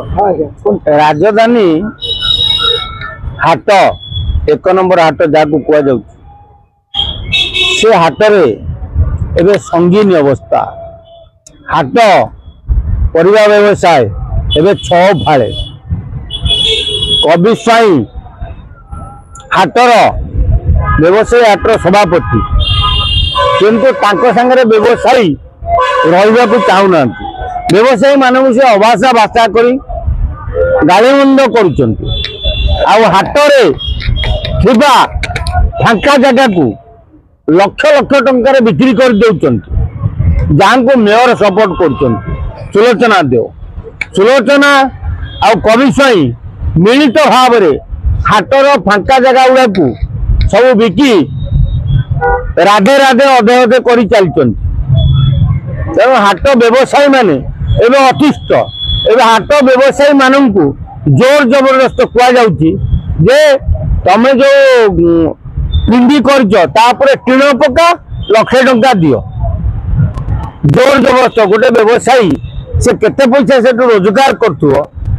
राजधानी हाट एक नंबर हाट जहाँ कहुँ से हाट रे संगीन अवस्था हाट परिवा व्यवसाय एवं छह फाड़े कवि स्वाई हाटर व्यवसायी हाटर सभापति किंतु सांगे व्यवसायी रहा चाहूना व्यवसायी मानक से अभाषा भाषा करी गाड़ीमंद कर हाटरे फांका जगह को लक्ष लक्ष टंकार बिक्री कर जहाँ को मेयर सपोर्ट कर सुलोचना देव सुलोचना आ कवि स्वाई मिलित भाव हाटर फांका जगह गुड़ा को सब बिकी राधे राधे अधे अधे कर चलते तेणु हाट व्यवसायी माने एवं अतिष्ठ एवं हाट व्यवसायी मानू जोर जबरदस्त कहुचे तमें जो पिंडी कर टीण पका लक्षे टंका दियो जोर जबरदस्त गोटे व्यवसायी से केते पैसा से रोजगार कर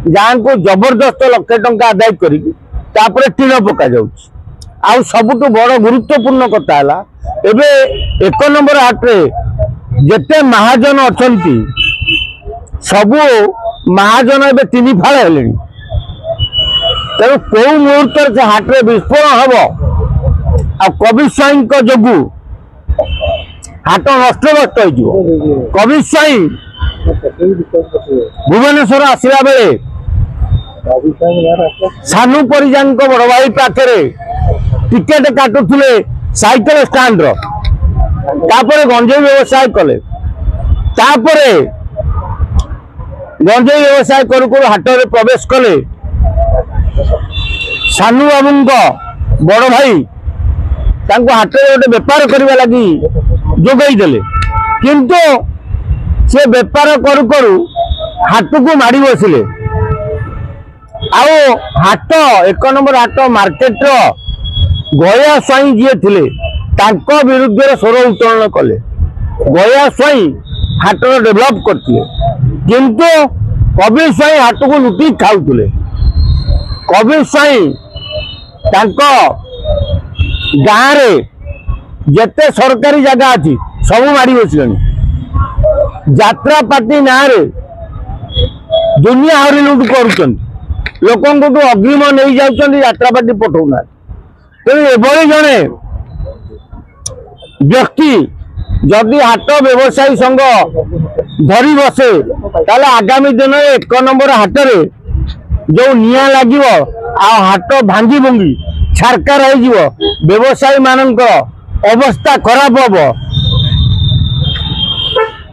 जहाँ को जबरदस्त लक्षे टंका आदाय कर टीण पका जाऊ सबुठ बड़ गुरुत्वपूर्ण कथा है एक नंबर हाट्रे जेते महाजन अछंती सबू महाजन ए तीन फाड़ हेले तेणु कौ मुहूर्त से हाट्रे विस्फोरण हम आ कवि स्वाई जोगु हाट नष्ट हो कवि स्वाई भुवनेश्वर आसला बेले सानू परिजान बड़ भाई पाखे टिकेट काटुले साइकेल स्टाण्ड गंजे व्यवसाय कले गंजे व्यवसाय करू हाटर प्रवेश कले सानू बाबू बड़ भाई हाट गोटे बेपार करने लगी जोगई देले किंतु से बेपार करू करू हाट को माड़ी बसिले हाट एक नंबर हाट मार्केट गया स्वाई जी थे विरुद्ध स्वर उत्तोलन कले गया स्वाई हाट डेभलप करते किंतु कवि स्वाई हाट को लुटी खाऊले कवि स्वाई गाँव जेते सरकारी जगह अच्छी सब मारी बसले यात्रा पार्टी ना दुनिया आहरी लुट कर लोक अग्रिम नहीं जाऊँ यात्रा पार्टी पठाऊना तेणु जड़े व्यक्ति जदि हाट व्यवसायी संघ धरी बसे ताले आगामी दिन में एक नंबर हाटरे जो निया लगे हाट भांगी भुंगी छारकार हो व्यवसायी मान अवस्था खराब हम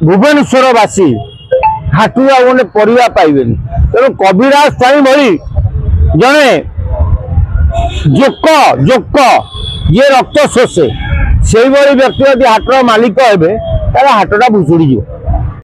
भुवनेश्वरवासी हाटू गोटे परिवा पाइबे तेणु कविराज स्वाई भली जड़े जोक जोक ये रक्त शोषे से व्यक्ति यदि हाटर मालिक हे हाटटा भुशुड़ी।